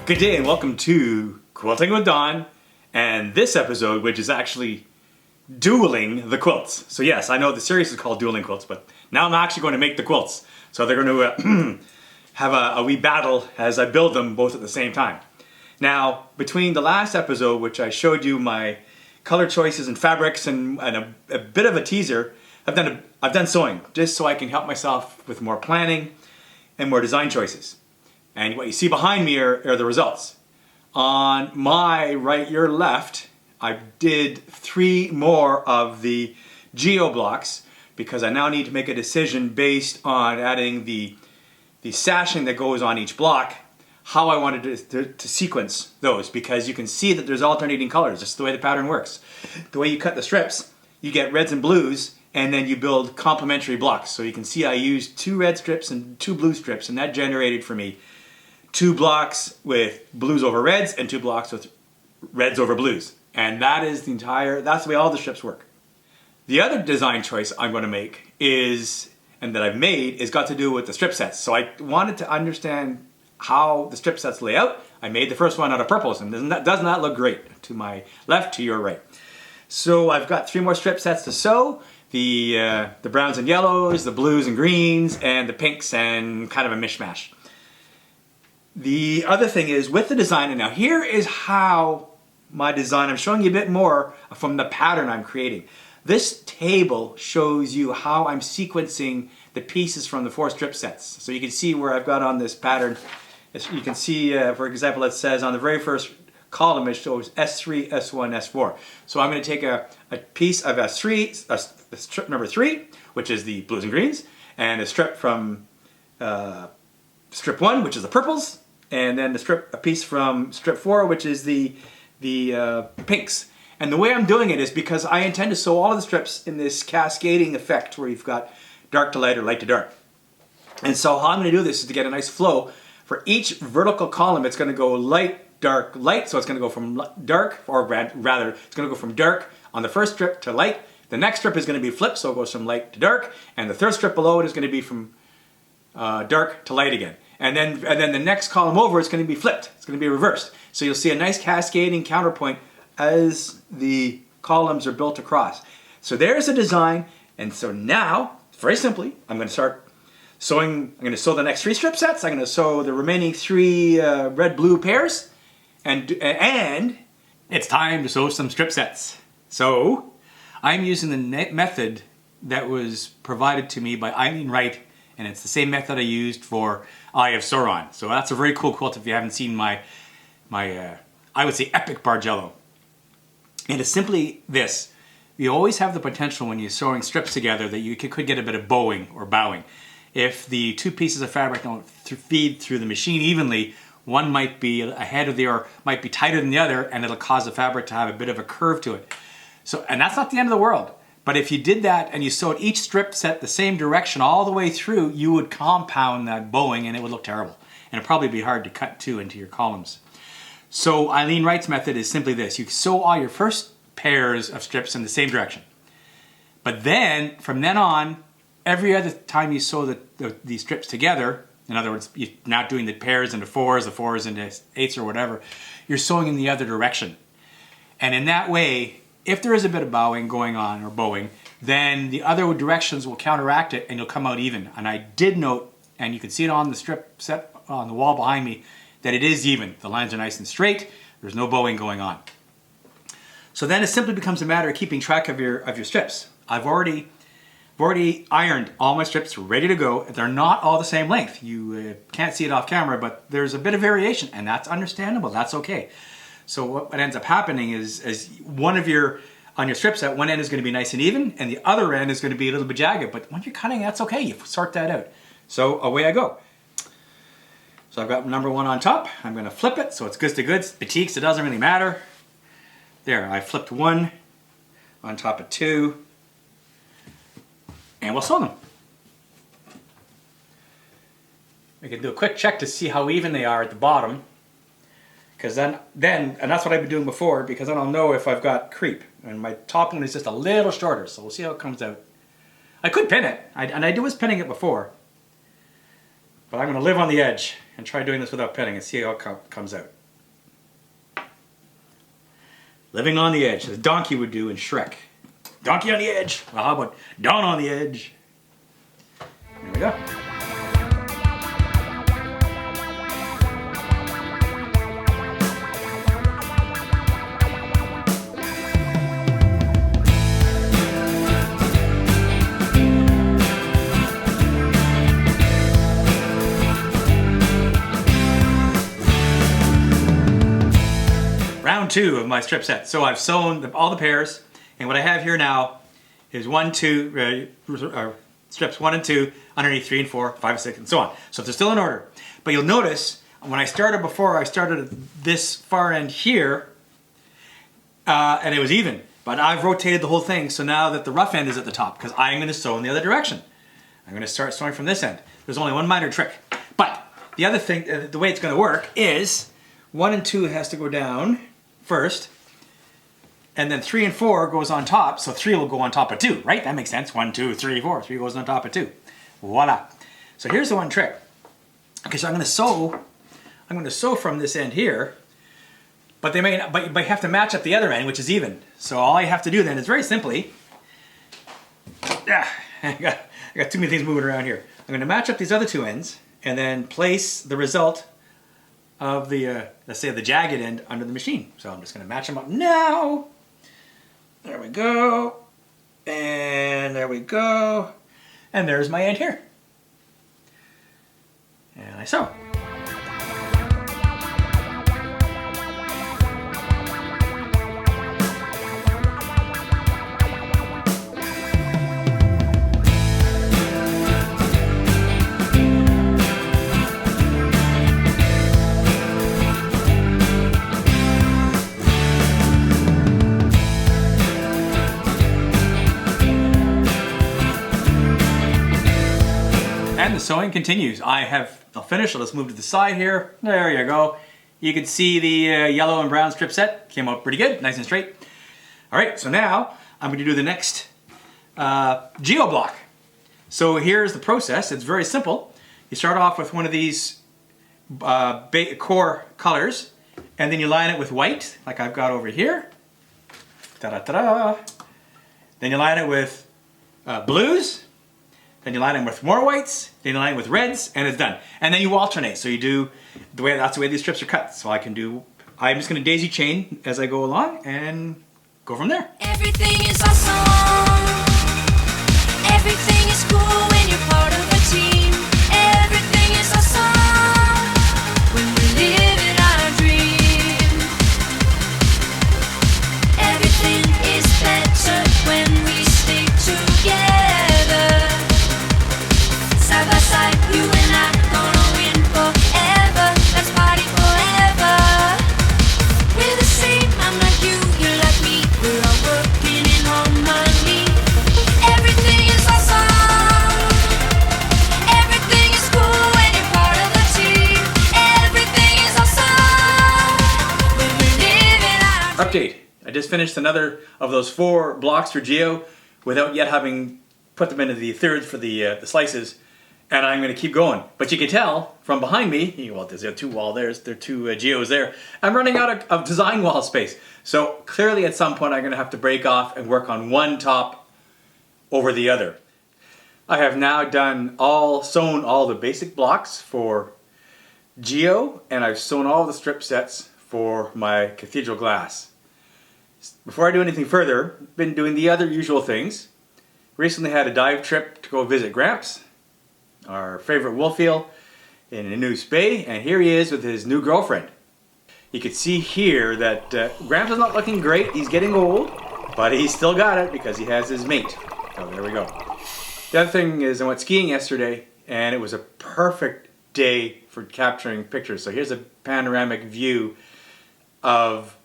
Good day and welcome to Quilting with Don, and this episode, which is actually Dueling the Quilts. So yes, I know the series is called Dueling Quilts, but now I'm actually going to make the quilts. So they're going to have a wee battle as I build them both at the same time. Now, between the last episode, which I showed you my color choices and fabrics and a bit of a teaser, I've done sewing, just so I can help myself with more planning and more design choices. And what you see behind me are the results. On my right, your left, I did 3 more of the geo blocks because I now need to make a decision based on adding the sashing that goes on each block, how I wanted to sequence those, because you can see that there's alternating colors. That's the way the pattern works. The way you cut the strips, you get reds and blues, and then you build complementary blocks. So you can see I used 2 red strips and 2 blue strips, and that generated for me 2 blocks with blues over reds and 2 blocks with reds over blues. And that's the way all the strips work. The other design choice I'm going to make is got to do with the strip sets. So I wanted to understand how the strip sets lay out. I made the first one out of purples, and doesn't that look great? To my left, to your right. So I've got 3 more strip sets to sew. The browns and yellows, the blues and greens, and the pinks, and kind of a mishmash. The other thing is with the design, and now here is how my design, I'm showing you a bit more from the pattern I'm creating. This table shows you how I'm sequencing the pieces from the 4 strip sets. So you can see where I've got on this pattern. You can see, for example, it says on the very first column, it shows S3, S1, S4. So I'm going to take a piece of S3, strip number 3, which is the blues and greens, and a strip from strip 1, which is the purples, and then a piece from strip 4, which is the pinks. And the way I'm doing it is because I intend to sew all of the strips in this cascading effect where you've got dark to light or light to dark. And so how I'm going to do this is to get a nice flow. For each vertical column, it's going to go light, dark, light. So it's going to go from dark, or rather, it's going to go from dark on the first strip to light. The next strip is going to be flipped, so it goes from light to dark. And the third strip below it is going to be from dark to light again. And then the next column over is going to be flipped. It's going to be reversed. So you'll see a nice cascading counterpoint as the columns are built across. So there's a design. And so now, very simply, I'm going to start sewing. I'm going to sew the next 3 strip sets. I'm going to sew the remaining 3 red-blue pairs. And it's time to sew some strip sets. So I'm using the method that was provided to me by Eileen Wright. And it's the same method I used for Eye of Sauron. So that's a very cool quilt if you haven't seen my I would say epic Bargello. And it's simply this. You always have the potential when you're sewing strips together that you could get a bit of bowing or bowing. If the 2 pieces of fabric don't feed through the machine evenly, one might be ahead of the other, might be tighter than the other, and it'll cause the fabric to have a bit of a curve to it. So, and that's not the end of the world. But if you did that and you sewed each strip set the same direction all the way through, you would compound that bowing and it would look terrible. And it'd probably be hard to cut too into your columns. So Eileen Wright's method is simply this. You sew all your first pairs of strips in the same direction. But then, from then on, every other time you sew these strips together, in other words, you're not doing the pairs into 4s, the 4s into 8s or whatever, you're sewing in the other direction. And in that way, if there is a bit of bowing going on, or bowing, then the other directions will counteract it and you'll come out even. And I did note, and you can see it on the strip set on the wall behind me, that it is even. The lines are nice and straight. There's no bowing going on. So then it simply becomes a matter of keeping track of your strips. I've already ironed all my strips, ready to go. They're not all the same length. You can't see it off camera, but there's a bit of variation, and that's understandable. That's okay. So what ends up happening is on your strip set, one end is going to be nice and even, and the other end is going to be a little bit jagged. But when you're cutting, that's okay. You sort that out. So away I go. So I've got number 1 on top. I'm going to flip it so it's goods to goods. Batiks, it doesn't really matter. There, I flipped 1 on top of 2. And we'll sew them. We can do a quick check to see how even they are at the bottom. Because then, and that's what I've been doing before, because then I'll know if I've got creep. And my top one is just a little shorter, so we'll see how it comes out. I could pin it, and I was pinning it before. But I'm going to live on the edge and try doing this without pinning and see how it comes out. Living on the edge, as Donkey would do in Shrek. Donkey on the edge. Well, how about Dawn on the edge? There we go. Round 2 of my strip set. So I've sewn all the pairs, and what I have here now is strips 1 and 2, underneath 3 and 4, 5 and 6, and so on. So they're still in order. But you'll notice when I started before, I started at this far end here, and it was even. But I've rotated the whole thing, so now that the rough end is at the top, because I'm going to sew in the other direction. I'm going to start sewing from this end. There's only one minor trick. But the other thing, the way it's going to work is 1 and 2 has to go down first, and then 3 and 4 goes on top, so 3 will go on top of 2, right? That makes sense. 1, 2, 3, 4. 3 goes on top of 2. Voila. So here's the one trick. Okay, so I'm going to sew from this end here, but you have to match up the other end, which is even. So all I have to do then is very simply, I got too many things moving around here. I'm going to match up these other 2 ends, and then place the result of the, let's say, the jagged end under the machine. So I'm just going to match them up now. There we go. And there we go. And there's my end here. And I sew. And the sewing continues. I'll finish. Let's move to the side here. There you go. You can see the yellow and brown strip set. Came out pretty good, nice and straight. All right, so now I'm going to do the next geo block. So here's the process. It's very simple. You start off with one of these core colors, and then you line it with white, like I've got over here. Ta-da-ta-da. Then you line it with blues. Then you line them with more whites, then you line it with reds, and it's done. And then you alternate. So you do that's the way these strips are cut. So I'm just going to daisy chain as I go along and go from there. Everything is awesome. Everything is cool when you're part of a team. Everything is awesome when we're living our dream. Everything is better when we stick together. Side by side, you and I gonna win forever. Let's party forever. We're the same, I'm like you, you're like me. We're all working in harmony. Everything is awesome. Everything is cool when you're part of the team. Everything is awesome when we're living our Update. I just finished another of those 4 blocks for Geo without yet having put them into the thirds for the slices. And I'm going to keep going. But you can tell from behind me, well, there's 2 wall there, there are 2 geos there. I'm running out of design wall space. So clearly at some point I'm going to have to break off and work on one top over the other. I have now sewn all the basic blocks for Geo, and I've sewn all the strip sets for my Cathedral Glass. Before I do anything further, I've been doing the other usual things. Recently had a dive trip to go visit Gramps, our favorite wolfeel in a new spay, and here he is with his new girlfriend. You can see here that Gramps is not looking great. He's getting old, but he's still got it because he has his mate. So there we go. The other thing is I went skiing yesterday, and it was a perfect day for capturing pictures. So here's a panoramic view of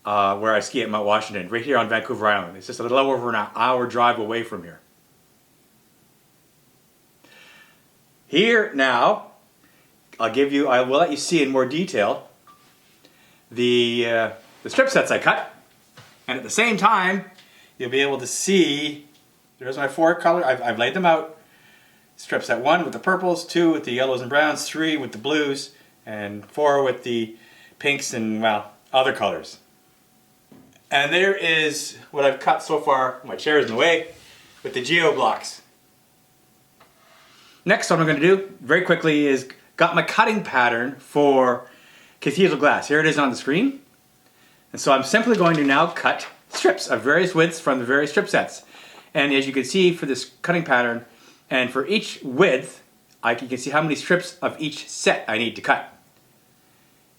where I ski at Mount Washington, right here on Vancouver Island. It's just a little over an hour drive away from here. Here now, I will let you see in more detail the strip sets I cut, and at the same time, you'll be able to see. There's my 4 colors. I've laid them out. Strip set 1 with the purples, 2 with the yellows and browns, 3 with the blues, and 4 with the pinks and, well, other colors. And there is what I've cut so far. My chair is in the way with the geo blocks. Next, what I'm going to do very quickly is got my cutting pattern for Cathedral Glass. Here it is on the screen. And so I'm simply going to now cut strips of various widths from the various strip sets. And as you can see for this cutting pattern, and for each width, you can see how many strips of each set I need to cut.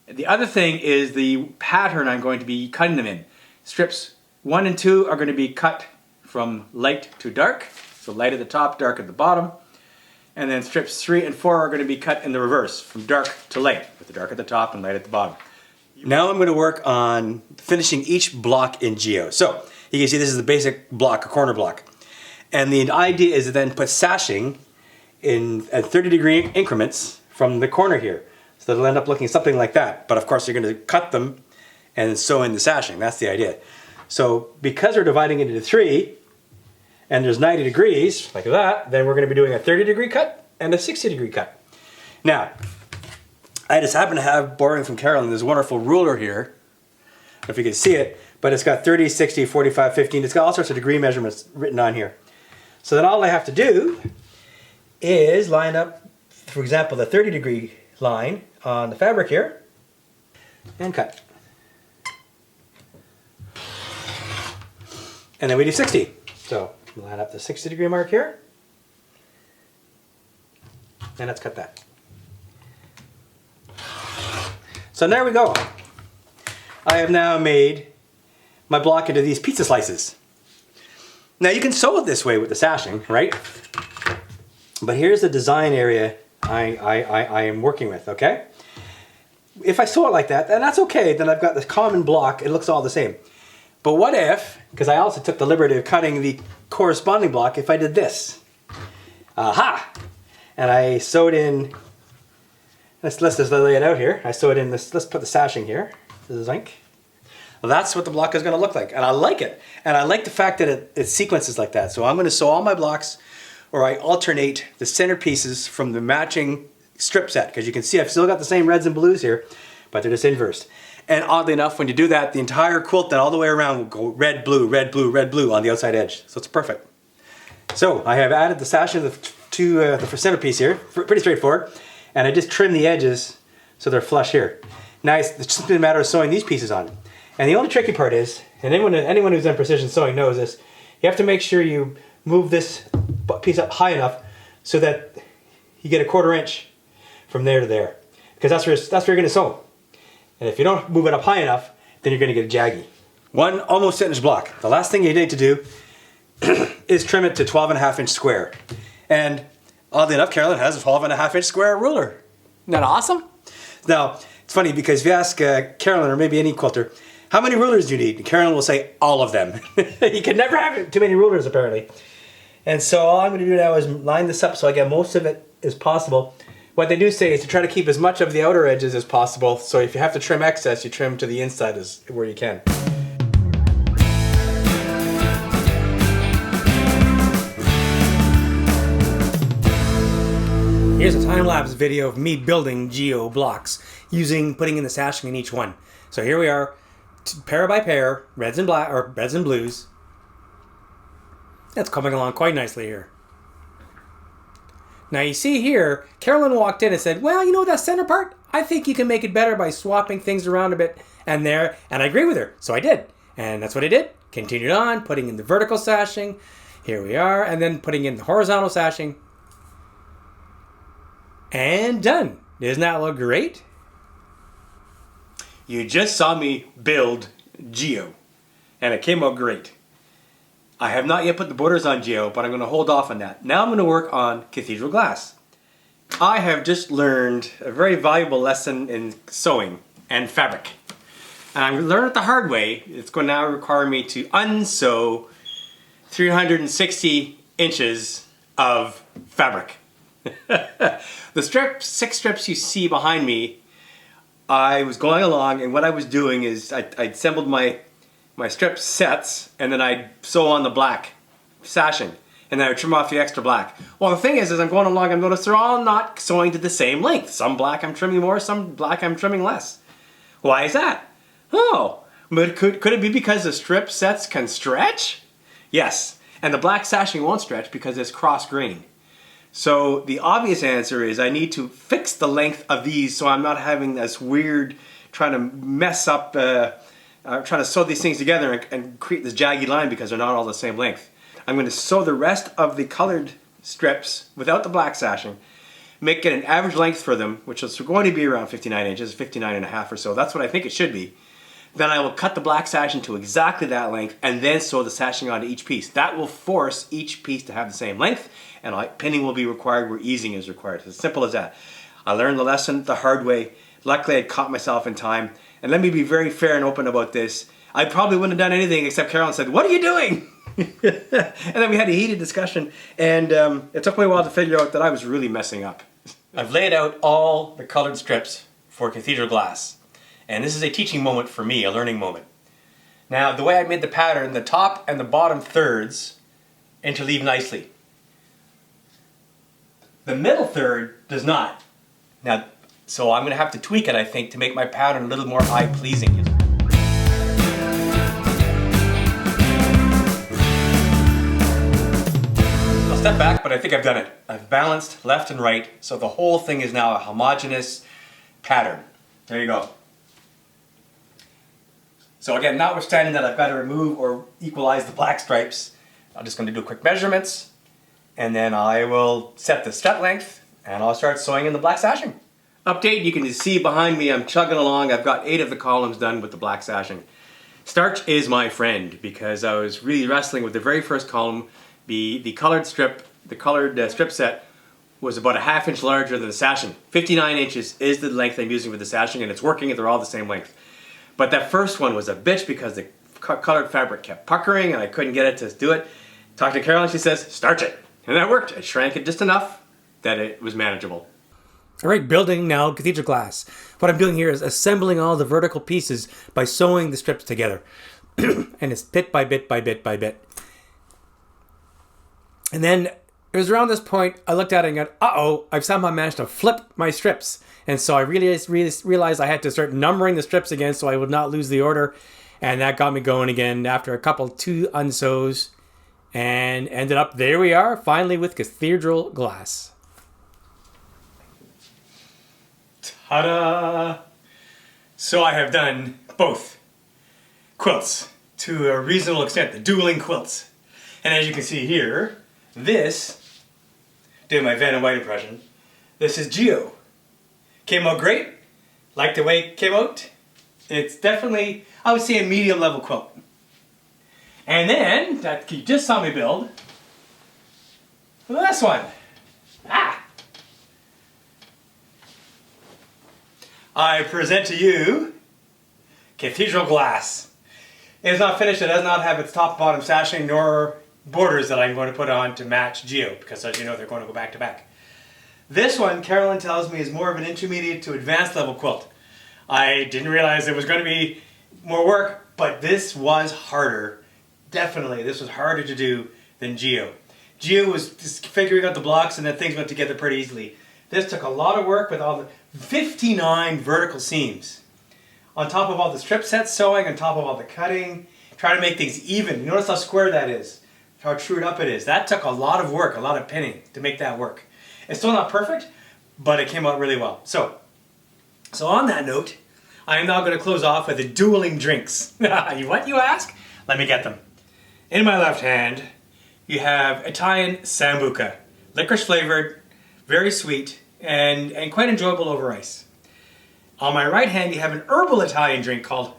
The other thing is the pattern I'm going to be cutting them in. Strips 1 and 2 are going to be cut from light to dark. So light at the top, dark at the bottom. And then strips 3 and 4 are going to be cut in the reverse, from dark to light, with the dark at the top and light at the bottom. Now I'm going to work on finishing each block in geo. So you can see this is the basic block, a corner block. And the idea is to then put sashing at 30-degree increments from the corner here. So it'll end up looking something like that. But of course you're going to cut them and sew in the sashing. That's the idea. So because we're dividing it into 3, and there's 90 degrees, like that, then we're going to be doing a 30-degree cut and a 60-degree cut. Now, I just happen to have, borrowing from Carolyn, this wonderful ruler here. I don't know if you can see it, but it's got 30, 60, 45, 15. It's got all sorts of degree measurements written on here. So then all I have to do is line up, for example, the 30-degree line on the fabric here, and cut. And then we do 60. So line up the 60-degree mark here, and let's cut that. So there we go. I have now made my block into these pizza slices. Now you can sew it this way with the sashing, right? But here's the design area I am working with, okay? If I sew it like that, then that's okay. Then I've got this common block. It looks all the same. But what if, because I also took the liberty of cutting the corresponding block, if I did this? Aha! And I sewed in, let's just lay it out here. I sewed in this, let's put the sashing here. This is ink. Well, that's what the block is going to look like. And I like it. And I like the fact that it sequences like that. So I'm going to sew all my blocks, or I alternate the center pieces from the matching strip set. Because you can see I've still got the same reds and blues here, but they're just inversed. And oddly enough, when you do that, the entire quilt then all the way around will go red, blue, red, blue, red, blue on the outside edge. So it's perfect. So I have added the sashing to the centerpiece here, pretty straightforward. And I just trim the edges so they're flush here. Now it's simply a matter of sewing these pieces on. And the only tricky part is, and anyone who's done precision sewing knows this, you have to make sure you move this piece up high enough so that you get a 1/4 inch from there to there. Because that's where you're going to sew. And if you don't move it up high enough, then you're going to get a jaggy. One almost inch block. The last thing you need to do is trim it to 12.5 inch square. And oddly enough, Carolyn has a 12.5 inch square ruler. Isn't that awesome? Now, it's funny because if you ask Carolyn or maybe any quilter, how many rulers do you need? And Carolyn will say all of them. You can never have too many rulers apparently. And so all I'm going to do now is line this up so I get most of it as possible. What they do say is to try to keep as much of the outer edges as possible. So if you have to trim excess, you trim to the inside where you can. Here's a time-lapse video of me building geo blocks, putting in the sashing in each one. So here we are, pair by pair, reds and black or reds and blues. That's coming along quite nicely here. Now you see here, Carolyn walked in and said, well, you know that center part? I think you can make it better by swapping things around a bit and there. And I agree with her, so I did. And that's what I did. Continued on, putting in the vertical sashing. Here we are, and then putting in the horizontal sashing. And done. Doesn't that look great? You just saw me build geo, and it came out great. I have not yet put the borders on geo, but I'm going to hold off on that. Now I'm going to work on Cathedral Glass. I have just learned a very valuable lesson in sewing and fabric. And I'm going to learn it the hard way. It's going to now require me to unsew 360 inches of fabric. The 6 strips you see behind me, I was going along, and what I was doing is I assembled my strip sets, and then I'd sew on the black sashing, and then I would trim off the extra black. Well, the thing is, as I'm going along, I've noticed they're all not sewing to the same length. Some black I'm trimming more, some black I'm trimming less. Why is that? Oh, But could it be because the strip sets can stretch? Yes, and the black sashing won't stretch because it's cross grain. So the obvious answer is I need to fix the length of these so I'm not having this weird trying to mess up, trying to sew these things together and create this jagged line because they're not all the same length. I'm going to sew the rest of the colored strips without the black sashing, make it an average length for them, which is going to be around 59 inches, 59 and a half or so. That's what I think it should be. Then I will cut the black sashing to exactly that length and then sew the sashing onto each piece. That will force each piece to have the same length, and pinning will be required where easing is required. It's as simple as that. I learned the lesson the hard way. Luckily, I caught myself in time. And let me be very fair and open about this. I probably wouldn't have done anything except Carolyn said, "What are you doing?" And then we had a heated discussion, and it took me a while to figure out that I was really messing up. I've laid out all the colored strips for Cathedral Glass. And this is a teaching moment for me, a learning moment. Now, the way I made the pattern, the top and the bottom thirds interleave nicely. The middle third does not. Now, so I'm going to have to tweak it, I think, to make my pattern a little more eye-pleasing. I'll step back, but I think I've done it. I've balanced left and right, so the whole thing is now a homogeneous pattern. There you go. So again, notwithstanding that I've got to remove or equalize the black stripes, I'm just going to do quick measurements, and then I will set the strap length, and I'll start sewing in the black sashing. Update, you can see behind me I'm chugging along. I've got 8 of the columns done with the black sashing. Starch is my friend because I was really wrestling with the very first column. The colored strip set was about a ½ inch larger than the sashing. 59 inches is the length I'm using for the sashing, and it's working and they're all the same length. But that first one was a bitch because the colored fabric kept puckering and I couldn't get it to do it. Talked to Carolyn, she says, starch it. And that worked. I shrank it just enough that it was manageable. All right, building now Cathedral Glass. What I'm doing here is assembling all the vertical pieces by sewing the strips together. And it's bit by bit by bit by bit. And then it was around this point I looked at it and got, uh-oh, I've somehow managed to flip my strips. And so I realized I had to start numbering the strips again so I would not lose the order. And that got me going again after a couple 2 unsews. And ended up, there we are, finally with Cathedral Glass. Ta-da! So I have done both quilts to a reasonable extent, the dueling quilts. And as you can see here, this, doing my Van and White impression, this is Geo. Came out great. Like the way it came out. It's definitely, I would say, a medium level quilt. And then, that you just saw me build, this one. I present to you Cathedral Glass. It is not finished. It does not have its top bottom sashing nor borders that I'm going to put on to match Geo, because as you know, they're going to go back to back. This one, Carolyn tells me, is more of an intermediate to advanced level quilt. I didn't realize it was going to be more work, but this was harder. Definitely, this was harder to do than Geo. Geo was just figuring out the blocks and then things went together pretty easily. This took a lot of work with all the 59 vertical seams. On top of all the strip set sewing, on top of all the cutting, trying to make things even. You notice how square that is, how trued up it is. That took a lot of work, a lot of pinning to make that work. It's still not perfect, but it came out really well. So on that note, I am now going to close off with the dueling drinks. What, you ask? Let me get them. In my left hand, you have Italian Sambuca. Licorice flavored, very sweet, and quite enjoyable over ice. On my right hand, you have an herbal Italian drink called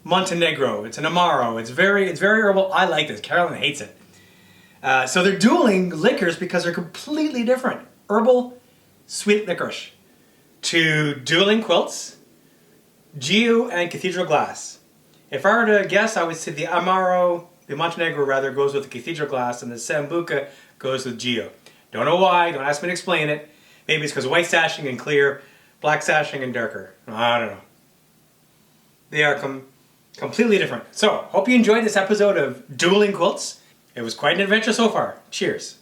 Montenegro. It's an Amaro. It's very herbal. I like this. Carolyn hates it. So they're dueling liquors because they're completely different. Herbal, sweet licorice. To dueling quilts, Geo and Cathedral Glass. If I were to guess, I would say the Amaro, the Montenegro rather, goes with the Cathedral Glass, and the Sambuca goes with Geo. Don't know why. Don't ask me to explain it. Maybe it's because white sashing and clear, black sashing and darker. I don't know. They are completely different. So, hope you enjoyed this episode of Dueling Quilts. It was quite an adventure so far. Cheers.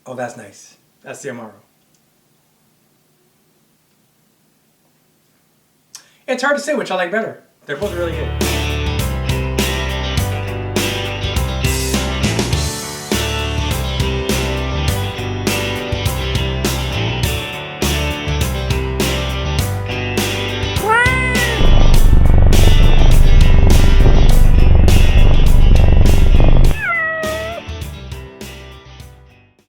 Oh, that's nice. That's the Amaro. It's hard to say which I like better. They're both really good.